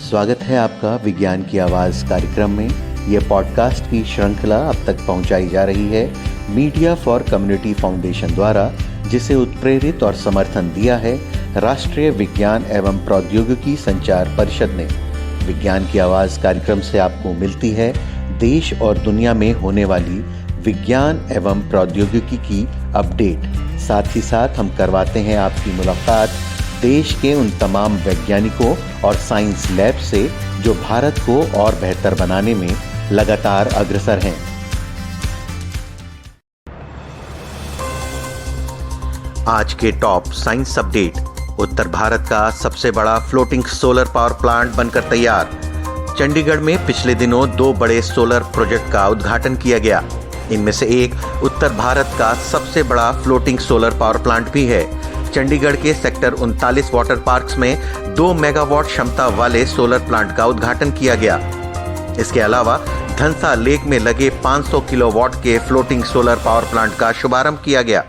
स्वागत है आपका विज्ञान की आवाज़ कार्यक्रम में। यह पॉडकास्ट की श्रृंखला अब तक पहुंचाई जा रही है मीडिया फॉर कम्युनिटी फाउंडेशन द्वारा, जिसे उत्प्रेरित और समर्थन दिया है राष्ट्रीय विज्ञान एवं प्रौद्योगिकी संचार परिषद ने। विज्ञान की आवाज़ कार्यक्रम से आपको मिलती है देश और दुनिया में होने वाली विज्ञान एवं प्रौद्योगिकी की अपडेट। साथ ही साथ हम करवाते हैं आपकी मुलाकात देश के उन तमाम वैज्ञानिकों और साइंस लैब से जो भारत को और बेहतर बनाने में लगातार अग्रसर हैं। आज के टॉप साइंस अपडेट। उत्तर भारत का सबसे बड़ा फ्लोटिंग सोलर पावर प्लांट बनकर तैयार। चंडीगढ़ में पिछले दिनों 2 बड़े सोलर प्रोजेक्ट का उद्घाटन किया गया। इनमें से एक उत्तर भारत का सबसे बड़ा फ्लोटिंग सोलर पावर प्लांट भी है। चंडीगढ़ के सेक्टर 39 वाटर पार्क्स में 2 मेगावाट क्षमता वाले सोलर प्लांट का उद्घाटन किया गया। इसके अलावा धनसा लेक में लगे 500 किलोवाट के फ्लोटिंग सोलर पावर प्लांट का शुभारंभ किया गया।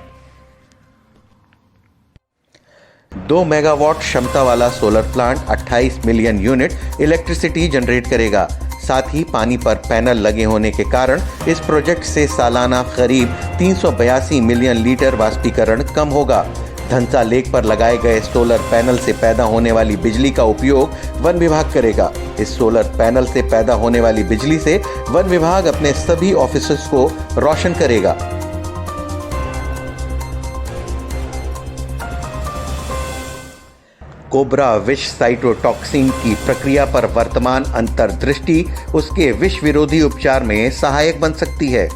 2 मेगावाट क्षमता वाला solar plant 28 million unit electricity generate करेगा। साथ ही पानी पर पैनल लगे होने के कारण इस प्रोजेक्ट से सालाना करीब 382 मिलियन लीटर वाष्पीकरण कम होगा। धनसा लेक पर लगाए गए सोलर पैनल से पैदा होने वाली बिजली का उपयोग वन विभाग करेगा। इस सोलर पैनल से पैदा होने वाली बिजली से वन विभाग अपने सभी ऑफिसेस को रोशन करेगा। कोबरा विष साइटोटॉक्सिन की प्रक्रिया पर वर्तमान अंतर्दृष्टि उसके विष विरोधी उपचार में सहायक बन सकती है।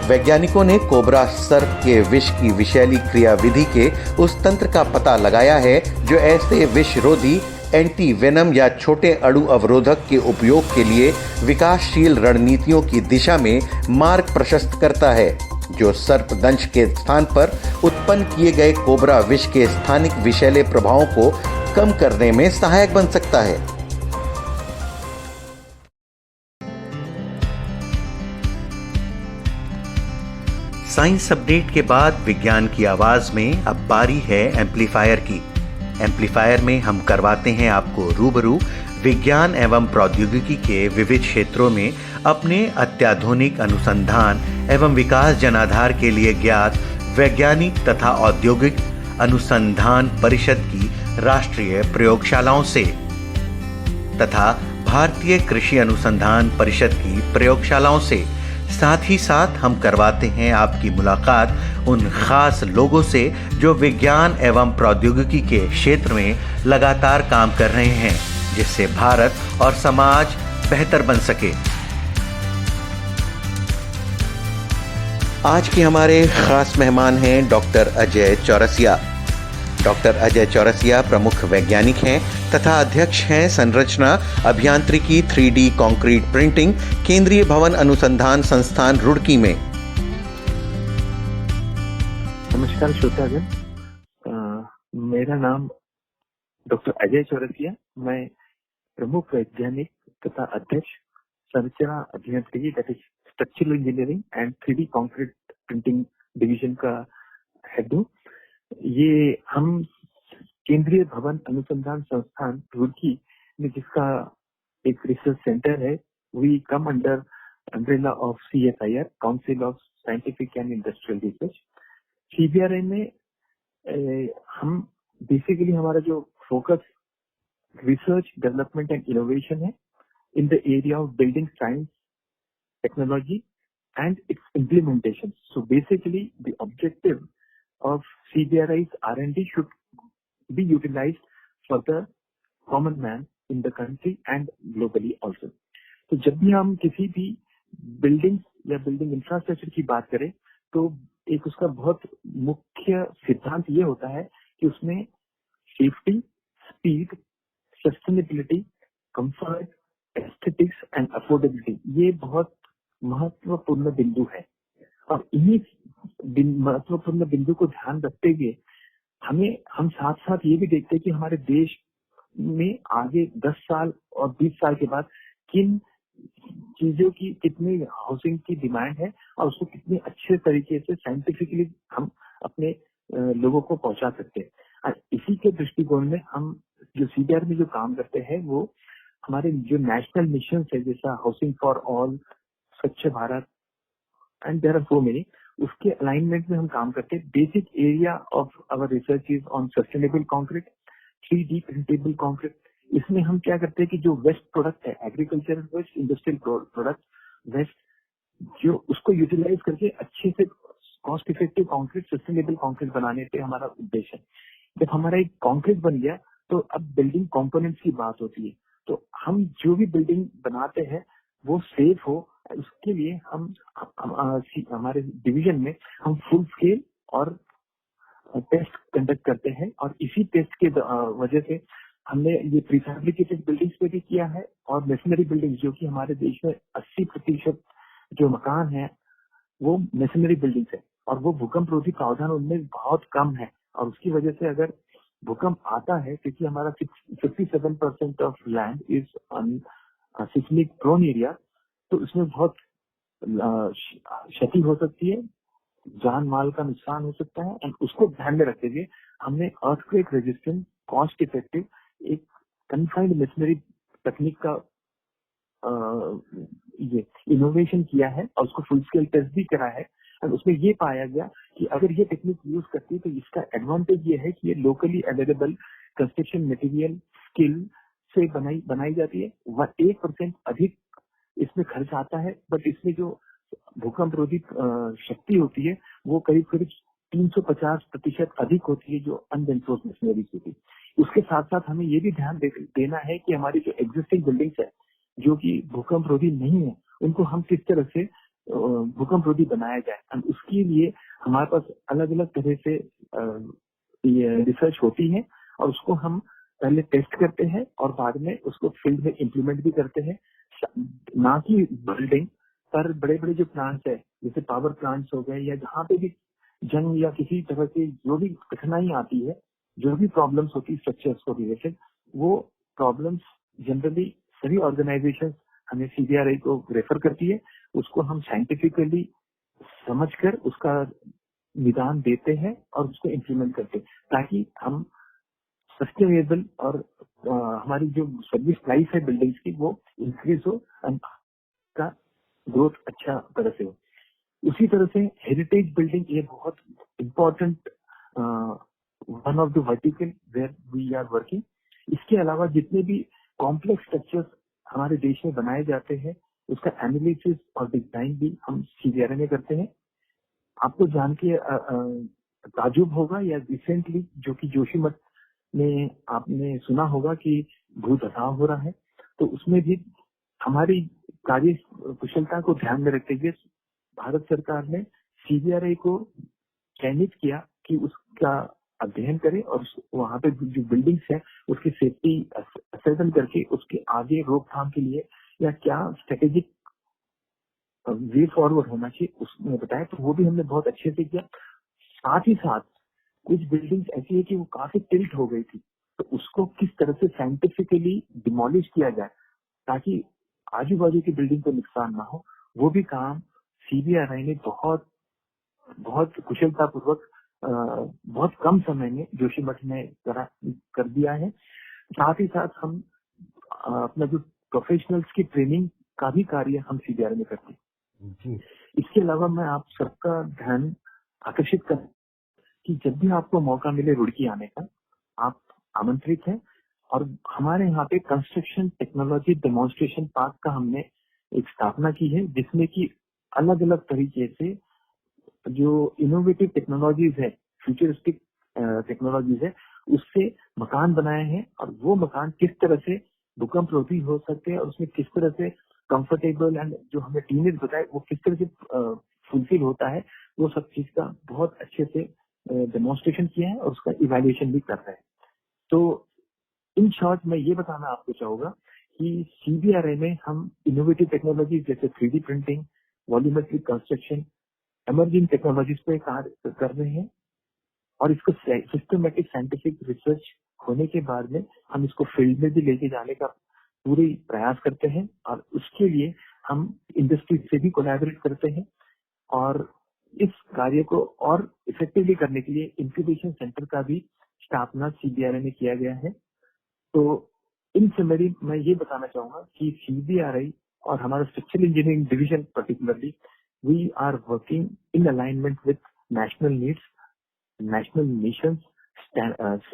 वैज्ञानिकों ने कोबरा सर्प के विष की विषैली क्रियाविधि के उस तंत्र का पता लगाया है जो ऐसे विषरोधी एंटी वेनम या छोटे अणु अवरोधक के उपयोग के लिए विकासशील रणनीतियों की दिशा में मार्ग प्रशस्त करता है, जो सर्पदंश के स्थान पर उत्पन्न किए गए कोबरा विष के स्थानिक विषैले प्रभावों को कम करने में सहायक बन सकता है। साइंस अपडेट के बाद विज्ञान की आवाज में अब बारी है एम्पलीफायर की। एम्पलीफायर में हम करवाते हैं आपको रूबरू विज्ञान एवं प्रौद्योगिकी के विविध क्षेत्रों में अपने अत्याधुनिक अनुसंधान एवं विकास जनाधार के लिए ज्ञात वैज्ञानिक तथा औद्योगिक अनुसंधान परिषद की राष्ट्रीय प्रयोगशालाओं से तथा भारतीय कृषि अनुसंधान परिषद की प्रयोगशालाओं से। साथ ही साथ हम करवाते हैं आपकी मुलाकात उन खास लोगों से जो विज्ञान एवं प्रौद्योगिकी के क्षेत्र में लगातार काम कर रहे हैं, जिससे भारत और समाज बेहतर बन सके। आज के हमारे खास मेहमान हैं डॉक्टर अजय चौरसिया। डॉक्टर अजय चौरसिया प्रमुख वैज्ञानिक हैं तथा अध्यक्ष हैं संरचना अभियांत्रिकी 3D कंक्रीट प्रिंटिंग केंद्रीय भवन अनुसंधान संस्थान रुड़की में। नमस्कार श्रोतागण, मेरा नाम डॉक्टर अजय चौरसिया। मैं प्रमुख वैज्ञानिक तथा अध्यक्ष संरचना अभियांत्रिकी that is structural engineering and 3D concrete printing division का हेड हूँ। ये हम केंद्रीय भवन अनुसंधान संस्थान रुड़की में, जिसका एक रिसर्च सेंटर है, we come under umbrella of CSIR, council of scientific and industrial research. CBRI में हम बेसिकली हमारा जो focus research development and innovation है in the area of building science technology and its implementation. So basically the objective of CBRI's R&D should be utilized for the common man in the country and globally also. तो जब भी हम किसी भी building या building infrastructure की बात करें तो एक उसका बहुत मुख्य सिद्धांत ये होता है कि उसमें safety, speed, sustainability, comfort, aesthetics and affordability ये बहुत महत्वपूर्ण बिंदु है। और इन्हीं महत्वपूर्ण बिंदु को ध्यान रखते हुए हम साथ साथ ये भी देखते हैं कि हमारे देश में आगे 10 साल और 20 साल के बाद किन चीजों की कितनी हाउसिंग की डिमांड है और उसको कितने अच्छे तरीके से साइंटिफिकली हम अपने लोगों को पहुंचा सकते हैं। इसी के दृष्टिकोण में हम जो सीबीआर में जो काम करते हैं वो हमारे जो नेशनल मिशन है, जैसा housing for all, Swachh Bharat and there are so many, उसके अलाइनमेंट में हम काम करते हैं। Basic area of our research is on sustainable concrete, 3D printable concrete. इसमें हम क्या करते हैं कि जो वेस्ट प्रोडक्ट है, agricultural waste, industrial product waste, जो उसको यूटिलाइज करके अच्छे से cost effective concrete, sustainable concrete बनाने पे हमारा उद्देश्य है। जब हमारा एक कंक्रीट बन गया तो अब बिल्डिंग कंपोनेंट्स की बात होती है। तो हम जो भी बिल्डिंग बनाते हैं वो सेफ हो, उसके लिए हमारे डिवीजन में हम फुल स्केल और टेस्ट कंडक्ट करते हैं। और इसी टेस्ट के वजह से हमने ये प्रीफैब्रिकेटेड बिल्डिंग्स पे भी किया है और मेसनरी बिल्डिंग्स, जो कि हमारे देश में 80% जो मकान है वो मेसनरी बिल्डिंग्स है और वो भूकंप रोधी प्रावधान उनमें बहुत कम है। और उसकी वजह से अगर भूकंप आता है, क्योंकि हमारा 57% of land is on seismic prone area, तो उसमें बहुत क्षति हो सकती है, जान माल का नुकसान हो सकता है। एंड उसको ध्यान में रखते हुए हमने अर्थक्वेक रेजिस्टेंट, कॉस्ट इफेक्टिव एक कन्फाइंड मेसनरी तकनीक का ये इनोवेशन किया है और उसको फुल स्केल टेस्ट भी करा है। और उसमें ये पाया गया कि अगर ये टेक्निक यूज करती है तो इसका एडवांटेज ये है कि ये locally available construction material skill से बनाई जाती है। 1% अधिक इसमें खर्च आता है, बट इसमें जो भूकंप रोधी शक्ति होती है वो करीब करीब 350% अधिक होती है जो अनरेन्फोर्स्ड मशीनरी की थी। उसके साथ साथ हमें ये भी ध्यान देना है कि हमारी जो एग्जिस्टिंग बिल्डिंग्स है जो कि भूकंप रोधी नहीं है, उनको हम किस तरह से भूकंप रोधी बनाया जाए। और उसके लिए हमारे पास अलग अलग तरह से रिसर्च होती है और उसको हम पहले टेस्ट करते हैं और बाद में उसको फील्ड में इम्प्लीमेंट भी करते हैं। ना कि बिल्डिंग पर बड़े बड़े जो प्लांट्स है, जैसे पावर प्लांट्स हो गए, या जहाँ पे भी जंग या किसी तरह की जो भी कठिनाई आती है, जो भी प्रॉब्लम्स होती है स्ट्रक्चर्स को रिलेटेड, वो प्रॉब्लम्स जनरली सभी ऑर्गेनाइजेशन हमें सीबीआरआई को रेफर करती है। उसको हम साइंटिफिकली समझकर उसका निदान देते हैं और उसको इम्प्लीमेंट करते हैं, ताकि हम सस्टेनेबल और हमारी जो सर्विस प्राइस है बिल्डिंग्स की वो इंक्रीज हो और का ग्रोथ अच्छा तरह से हो। उसी तरह से हेरिटेज बिल्डिंग ये बहुत important one of the vertical where we are working. इसके अलावा जितने भी कॉम्प्लेक्स स्ट्रक्चर्स हमारे देश में बनाए जाते हैं उसका एनालिसिस और डिजाइन भी हम सीबीआरआई में करते हैं। आपको जान के ताजुब होगा, या रिसेंटली जो कि जोशीमठ में आपने सुना होगा कि भू धसाव हो रहा है, तो उसमें भी हमारी कार्य कुशलता को ध्यान में रखते हुए भारत सरकार ने सीबीआरआई को चयनित किया कि उसका अध्ययन करे और वहां पे जो बिल्डिंग्स है उसकी सेफ्टी असेसमेंट करके उसके आगे रोकथाम के लिए या क्या स्ट्रेटेजिक वे फॉरवर्ड होना चाहिए उसने बताया। तो वो भी हमने बहुत अच्छे से किया। साथ ही साथ कुछ बिल्डिंग्स ऐसी है कि वो काफी टिल्ट हो गई थी, तो उसको किस तरह से साइंटिफिकली डिमोलिश किया जाए ताकि आजू बाजू की बिल्डिंग को नुकसान ना हो, वो भी काम सीबीआरआई ने बहुत बहुत कुशलता पूर्वक बहुत कम समय में जोशीमठ में कर दिया है। साथ ही साथ हम अपना जो प्रोफेशनल्स की ट्रेनिंग का भी कार्य हम सीबीआरआई में करते हैं। इसके अलावा मैं आप सबका ध्यान आकर्षित कर कि जब भी आपको मौका मिले रुड़की आने का, आप आमंत्रित हैं। और हमारे यहाँ पे कंस्ट्रक्शन टेक्नोलॉजी डेमोन्स्ट्रेशन पार्क का हमने एक स्थापना की है, जिसमें कि अलग अलग तरीके से जो इनोवेटिव टेक्नोलॉजीज है, फ्यूचरिस्टिक टेक्नोलॉजीज है, उससे मकान बनाए हैं। और वो मकान किस तरह से भूकंप रोधी हो सकते हैं और उसमें किस तरह से कंफर्टेबल एंड जो हमें टीनेज बताए वो किस तरह से फुलफिल होता है, वो सब चीज का बहुत अच्छे से डेमोन्स्ट्रेशन किया है और उसका इवैल्यूएशन भी कर रहे हैं। तो इन शॉर्ट मैं ये बताना आपको चाहूंगा कि सीबीआरआई में हम इनोवेटिव टेक्नोलॉजी जैसे 3D printing, volumetric construction, emerging technologies पे कार्य कर रहे हैं। और इसको सिस्टमेटिक साइंटिफिक रिसर्च होने के बाद में हम इसको फील्ड में भी लेके जाने का पूरी प्रयास करते हैं। और उसके लिए हम इंडस्ट्री से भी कोलैबोरेट करते हैं। और इस कार्य को और इफेक्टिवली करने के लिए इंक्यूबेशन सेंटर का भी स्थापना सीबीआरआई में किया गया है। तो इन समरी मैं ये बताना चाहूंगा कि CBRI और हमारा structural engineering division particularly we are working in alignment with national needs, national missions,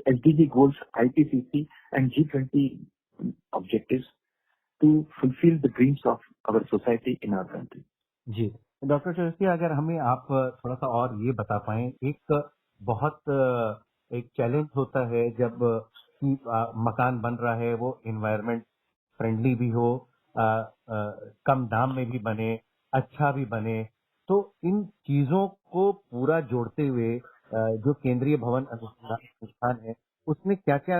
SDG goals, IPCC and G20 objectives to fulfill the dreams of our society in our country. जी doctor Chaurasia, अगर हमें आप थोड़ा सा और ये बता पाएं, एक बहुत एक चैलेंज होता है जब मकान बन रहा है वो एनवायरनमेंट फ्रेंडली भी हो, कम दाम में भी बने, अच्छा भी बने, तो इन चीजों को पूरा जोड़ते हुए जो केंद्रीय भवन अनुसंधान संस्थान है उसने क्या क्या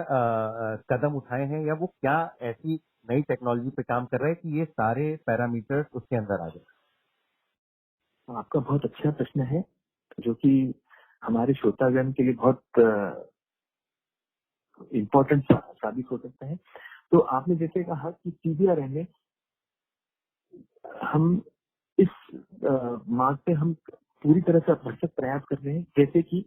कदम उठाए हैं, या वो क्या ऐसी नई टेक्नोलॉजी पे काम कर रहा है कि ये सारे पैरामीटर्स उसके अंदर आ जाए? आपका बहुत अच्छा प्रश्न है जो कि हमारे श्रोतागण के लिए बहुत इम्पोर्टेंट साबित हो सकता है। तो आपने जैसे कहा कि CBRI में हम इस मार्ग पे हम पूरी तरह से भरसक प्रयास कर रहे हैं। जैसे कि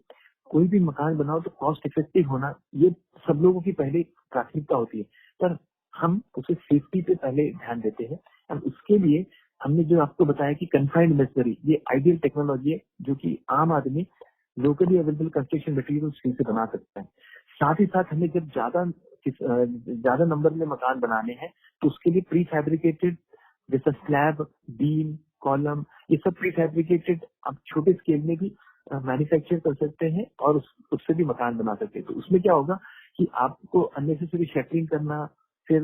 कोई भी मकान बनाओ तो कॉस्ट इफेक्टिव होना ये सब लोगों की पहले प्राथमिकता होती है, पर हम उसे सेफ्टी पे पहले ध्यान देते हैं। और उसके लिए हमने जो आपको बताया कि कन्फाइंड मेसनरी ये आइडियल टेक्नोलॉजी है जो कि आम आदमी लोकली अवेलेबल कंस्ट्रक्शन मटेरियल से बना सकता है। साथ ही साथ हमें जब ज्यादा नंबर में मकान बनाने हैं तो उसके लिए प्री फैब्रिकेटेड जैसा स्लैब, बीम, कॉलम, ये सब प्री फैब्रिकेटेड आप छोटे स्केल में भी मैन्युफैक्चर कर सकते हैं और उससे भी मकान बना सकते हैं। तो उसमें क्या होगा कि आपको अननेसेसरी शटरिंग करना, फिर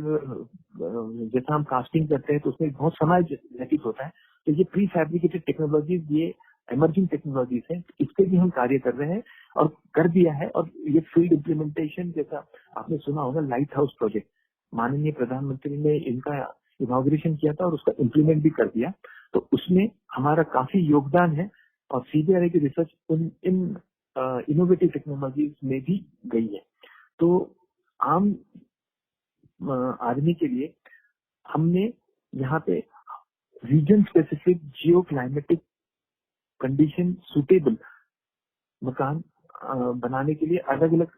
जैसा हम कास्टिंग करते हैं तो उसमें बहुत समय व्यतीत होता है। तो ये प्री फैब्रिकेटेड टेक्नोलॉजीज, ये इमर्जिंग टेक्नोलॉजीज है, इस पे भी हम कार्य कर रहे हैं और कर दिया है। और ये फील्ड इम्प्लीमेंटेशन, जैसा आपने सुना होगा लाइट हाउस प्रोजेक्ट, माननीय प्रधानमंत्री ने इनका इनॉग्रेशन किया था और उसका इम्प्लीमेंट भी कर दिया। तो उसमें हमारा काफी योगदान है और CBRI की रिसर्च इन इनोवेटिव टेक्नोलॉजीज में भी गई है। तो आम आदमी के लिए हमने यहाँ पे रीजन स्पेसिफिक जियो क्लाइमेटिक कंडीशन सुटेबल मकान बनाने के लिए अलग अलग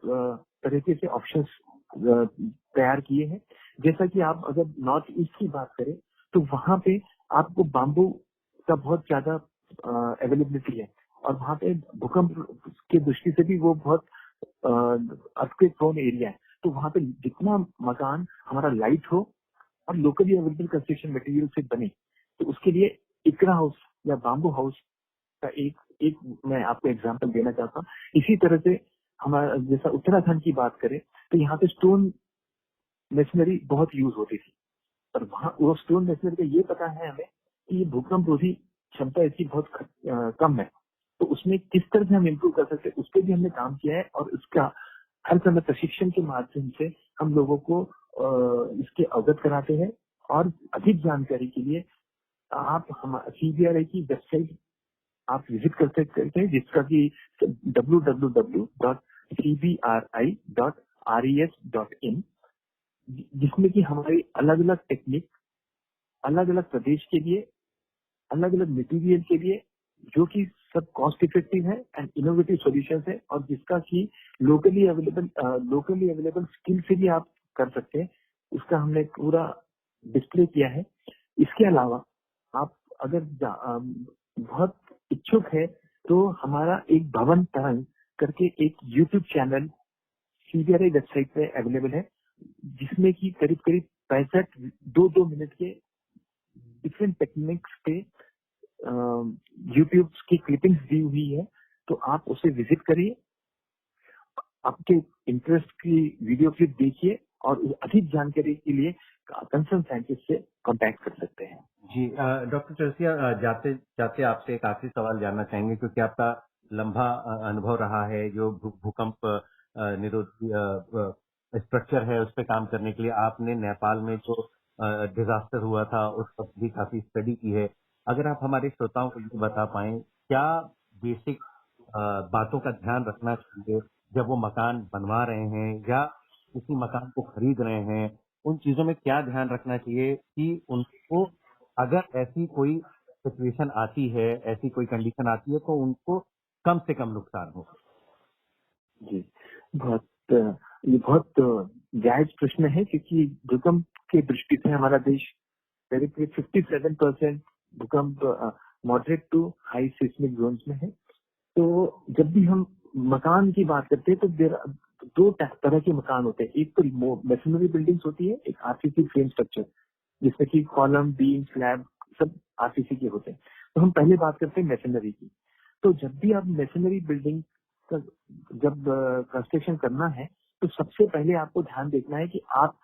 तरीके से ऑप्शंस तैयार किए हैं। जैसा कि आप अगर नॉर्थ ईस्ट की बात करें तो वहां पे आपको बाम्बू का बहुत ज्यादा अवेलेबिलिटी है और वहां पे भूकंप की दृष्टि से भी वो बहुत अर्थक्वेक प्रोन एरिया है। तो वहां पे जितना मकान हमारा लाइट हो और लोकली अवेलेबल कंस्ट्रक्शन मटेरियल से बने, तो उसके लिए इकरा हाउस या बाम्बू हाउस का एक मैं आपको एग्जांपल देना चाहता हूँ। इसी तरह से हमारा जैसा उत्तराखंड की बात करें तो यहाँ पे स्टोन मेशनरी बहुत यूज होती थी, पर वहाँ वो स्टोन मेशनरी का ये पता है हमें कि ये भूकंप रोधी क्षमता इसकी बहुत कम है। तो उसमें किस तरह से हम इम्प्रूव कर सकते हैं उस पर भी हमने काम किया है और इसका हर समय प्रशिक्षण के माध्यम से हम लोगों को इसके अवगत कराते हैं। और अधिक जानकारी के लिए आप CBRI की वेबसाइट आप विजिट कर सकते हैं, जिसका कि www.cbri.res.in, जिसमें कि हमारी अलग अलग टेक्निक अलग अलग प्रदेश के लिए, अलग अलग मटेरियल के लिए, जो कि सब कॉस्ट इफेक्टिव है एंड इनोवेटिव सॉल्यूशंस है और जिसका कि लोकली अवेलेबल स्किल से भी आप कर सकते हैं, उसका हमने पूरा डिस्प्ले किया है। इसके अलावा आप अगर बहुत इच्छुक है तो हमारा एक भवन तरंग करके एक YouTube चैनल CBRI वेबसाइट पे अवेलेबल है, जिसमें कि करीब 65 2 मिनट के डिफरेंट टेक्निक्स पे यूट्यूब की क्लिपिंग्स दी हुई है। तो आप उसे विजिट करिए, आपके इंटरेस्ट की वीडियो क्लिप देखिए और अधिक जानकारी के लिए कंसर्न साइंटिस्ट से कांटेक्ट कर सकते हैं। जी डॉक्टर चौरसिया, जाते जाते आपसे एक आखिरी सवाल जानना चाहेंगे, क्योंकि आपका लंबा अनुभव रहा है जो भूकंप निरोधी स्ट्रक्चर है उस पर काम करने के लिए। आपने नेपाल में जो डिजास्टर हुआ था उस पर भी काफी स्टडी की है। अगर आप हमारे श्रोताओं को ये बता पाएं, क्या बेसिक बातों का ध्यान रखना चाहिए जब वो मकान बनवा रहे हैं या किसी मकान को खरीद रहे हैं, उन चीजों में क्या ध्यान रखना चाहिए कि उनको अगर ऐसी कोई सिचुएशन आती है, ऐसी कोई कंडीशन आती है, तो उनको कम से कम नुकसान हो? जी, ये बहुत जायज प्रश्न है, क्योंकि भूकंप के दृष्टि से हमारा देश करीब 57% भूकंप moderate to high seismic zones में है। तो जब भी हम मकान की बात करते हैं तो दो तरह के मकान होते हैं। एक तो मैसनरी बिल्डिंग्स होती है, एक आरसीसी फ्रेम स्ट्रक्चर, जिसमें कि कॉलम, बीम, स्लैब सब आरसीसी के होते हैं। तो हम पहले बात करते हैं मैसनरी की। तो जब भी आप मैसनरी बिल्डिंग का जब कंस्ट्रक्शन करना है तो सबसे पहले आपको ध्यान देखना है कि आप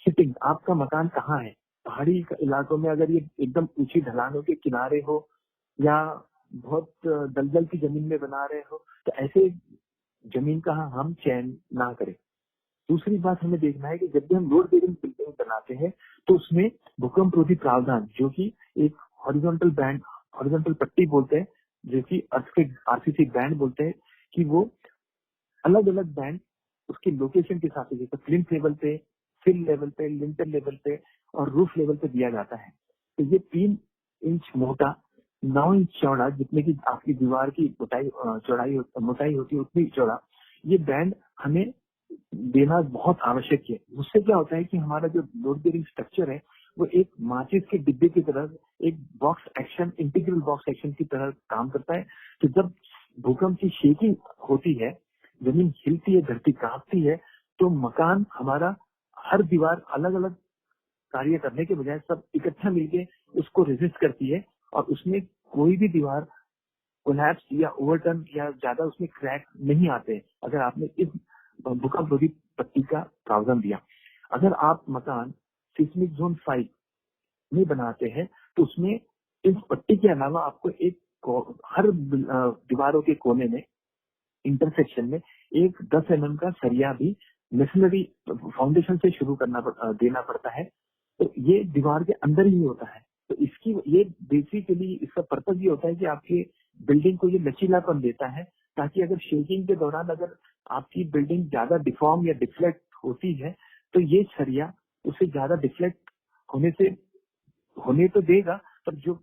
सिटिंग, आपका मकान कहाँ है। पहाड़ी इलाकों में अगर ये एकदम ऊंची ढलानों के किनारे हो या बहुत दलदल की जमीन में बना रहे हो तो ऐसे जमीन का हम चयन ना करें। दूसरी बात हमें देखना है कि जब भी हम लोड बेरिंग बिल्डिंग बनाते हैं तो उसमें भूकंप रोधी प्रावधान, जो कि एक हॉरिजॉन्टल बैंड, हॉरिजॉन्टल पट्टी बोलते हैं, जो कि अर्थक्वेक आरसीसी बैंड बोलते हैं, कि वो अलग अलग बैंड उसकी लोकेशन के हिसाब से, जैसे प्लिंथ लेवल पे, फिल लेवल पे, लिंटर लेवल पे और रूफ लेवल पे दिया जाता है। तो ये 3 इंच मोटा, 9 इंच चौड़ा, जितने की आपकी दीवार की मोटाई होती है उतनी चौड़ा ये बैंड हमें देना बहुत आवश्यक है। उससे क्या होता है कि हमारा जो लोड बेरिंग स्ट्रक्चर है वो एक माचिस के डिब्बे की तरह, एक box action, integral box action की तरह काम करता है। तो जब भूकंप की शेकिंग होती है, जमीन हिलती है, धरती कांपती है, तो मकान हमारा हर दीवार अलग अलग कार्य करने के बजाय सब इकट्ठा मिलके उसको रेजिस्ट करती है और उसमें कोई भी दीवार कोलैप्स या ओवरटर्न या ज्यादा उसमें क्रैक नहीं आते अगर आपने इस भूकंप रोधी पट्टी का प्रावधान दिया। अगर आप मकान सिस्मिक जोन 5 में बनाते हैं तो उसमें इस पट्टी के अलावा आपको एक हर दीवारों के कोने में, इंटरसेक्शन में एक 10 mm का सरिया भी मेसनरी फाउंडेशन से शुरू देना पड़ता है। तो ये दीवार के अंदर ही होता है। तो इसकी ये बेसिकली इसका पर्पज ये होता है कि आपके बिल्डिंग को ये लचीलापन देता है, ताकि अगर शेकिंग के दौरान अगर आपकी बिल्डिंग ज्यादा डिफॉर्म या डिफ्लेक्ट होती है तो ये सरिया उसे ज्यादा डिफ्लेक्ट होने तो देगा, पर जो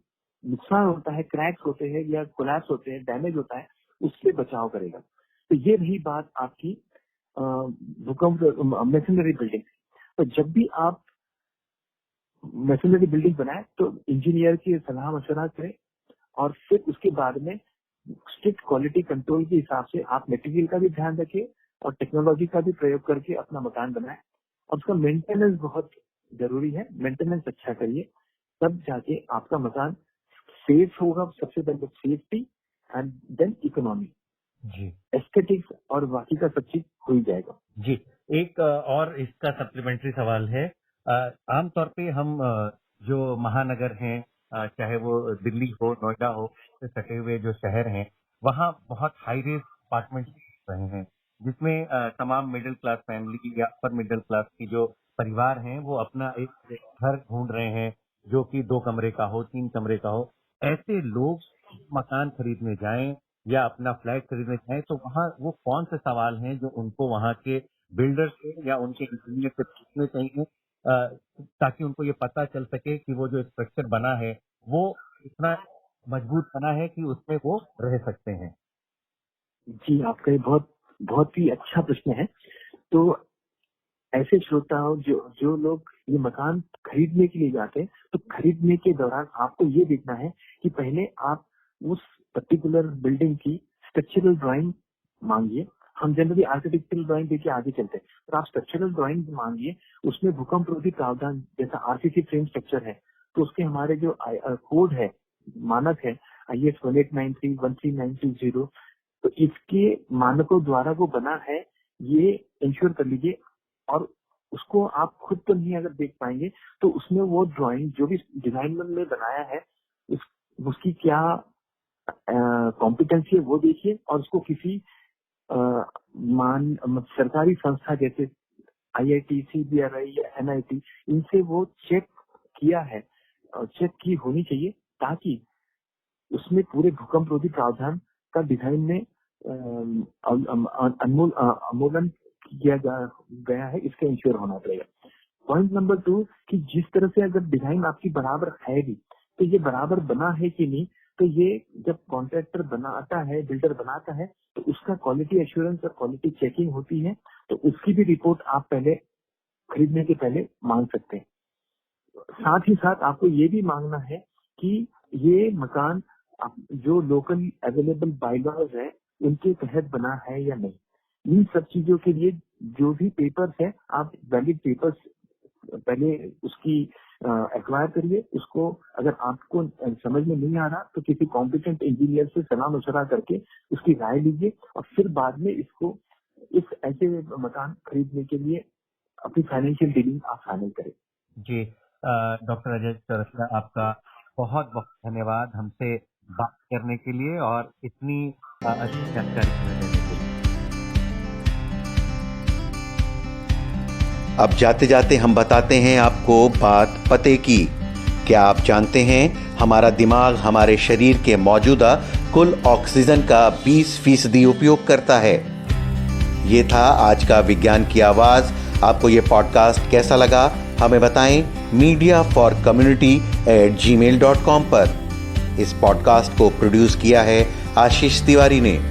नुकसान होता है, क्रैक्स होते हैं या कोलैप्स होते हैं, डैमेज होता है, उससे बचाव करेगा। तो ये रही बात आपकी भूकंप मैसनरी बिल्डिंग। तो जब भी आप मैसनरी बिल्डिंग बनाए तो इंजीनियर की सलाह मशवरा करें और फिर उसके बाद में स्ट्रिक्ट क्वालिटी कंट्रोल के हिसाब से आप मटेरियल का भी ध्यान रखिए और टेक्नोलॉजी का भी प्रयोग करके अपना मकान बनाए। और उसका मेंटेनेंस बहुत जरूरी है। मेंटेनेंस अच्छा करिए, तब जाके आपका मकान सेफ होगा। सबसे पहले सेफ्टी एंड देन इकोनॉमी, जी एस्थेटिक्स और बाकी का सब चीज हो ही जाएगा। जी। एक और इसका सप्लीमेंट्री सवाल है। आमतौर पे हम जो महानगर हैं, चाहे वो दिल्ली हो, नोएडा हो, से सटे हुए जो शहर हैं, वहाँ बहुत हाई रेज अपार्टमेंट रहे हैं, जिसमें तमाम मिडिल क्लास फैमिली या अपर मिडिल क्लास की जो परिवार हैं वो अपना एक घर ढूंढ रहे हैं जो कि 2 कमरे का हो, 3 कमरे का हो। ऐसे लोग मकान खरीदने जाएं या अपना फ्लैट खरीदने जाएं तो वहाँ वो कौन से सवाल हैं जो उनको वहाँ के बिल्डर से या उनके इंजीनियर से पूछने चाहिए, ताकि उनको ये पता चल सके कि वो जो स्ट्रक्चर बना है वो इतना मजबूत बना है कि उसमें वो रह सकते हैं। जी, आपका ये बहुत बहुत ही अच्छा प्रश्न है। तो ऐसे श्रोताओं, जो लोग ये मकान खरीदने के लिए जाते हैं, तो खरीदने के दौरान आपको ये देखना है कि पहले आप उस पर्टिकुलर बिल्डिंग की स्ट्रक्चरल ड्राइंग मांगिए। हम जनरली आर्किटेक्चरल ड्राइंग देके आगे चलते हैं, पर आप स्ट्रक्चरल ड्राइंग मांगिए। उसमें भूकंप रोधी प्रावधान, जैसा आरसीसी फ्रेम स्ट्रक्चर है तो उसके हमारे जो कोड है, मानक है IS 1893 13920, तो इसके मानकों द्वारा वो बना है, ये इंश्योर कर लीजिए। और उसको आप खुद तो नहीं अगर देख पाएंगे तो उसमें वो ड्राइंग जो भी डिजाइनर ने बनाया है उसकी क्या कॉम्पिटेंसी है वो देखिए, और उसको किसी सरकारी संस्था जैसे IIT, CBRI या NIT, इनसे वो चेक किया है, चेक की होनी चाहिए, ताकि उसमें पूरे भूकंप रोधी प्रावधान का डिजाइन में अनुमोदन किया गया है, इसका इंश्योर होना पड़ेगा। पॉइंट नंबर 2 कि जिस तरह से अगर डिजाइन आपकी बराबर है भी, तो ये बराबर बना है कि नहीं, तो ये जब कॉन्ट्रैक्टर बनाता है, बिल्डर बनाता है, तो उसका क्वालिटी एश्योरेंस और क्वालिटी चेकिंग होती है। तो उसकी भी रिपोर्ट आप पहले खरीदने के पहले मांग सकते हैं। साथ ही साथ आपको ये भी मांगना है कि ये मकान जो लोकल अवेलेबल बायलॉज है उनके तहत बना है या नहीं। इन सब चीजों के लिए जो भी पेपर्स है, आप वैलिड पेपर्स पहले उसकी एक्वायर करिए। उसको अगर आपको समझ में नहीं आ रहा तो किसी कॉम्पिटेंट इंजीनियर से सलाह मशवरा करके उसकी राय लीजिए और फिर बाद में इसको इस ऐसे मकान खरीदने के लिए अपनी फाइनेंशियल डीलिंग आप फाइनल करें। जी, डॉक्टर अजय चौरसिया, आपका बहुत बहुत धन्यवाद हमसे बात करने के लिए और इतनी अच्छी जानकारी हमें देने के लिए। अब जाते जाते हम बताते हैं आपको बात पते की। क्या आप जानते हैं हमारा दिमाग हमारे शरीर के मौजूदा कुल ऑक्सीजन का 20% उपयोग करता है। ये था आज का विज्ञान की आवाज। आपको ये पॉडकास्ट कैसा लगा हमें बताएं mediaforcommunity@gmail.com पर। इस पॉडकास्ट को प्रोड्यूस किया है आशीष तिवारी ने।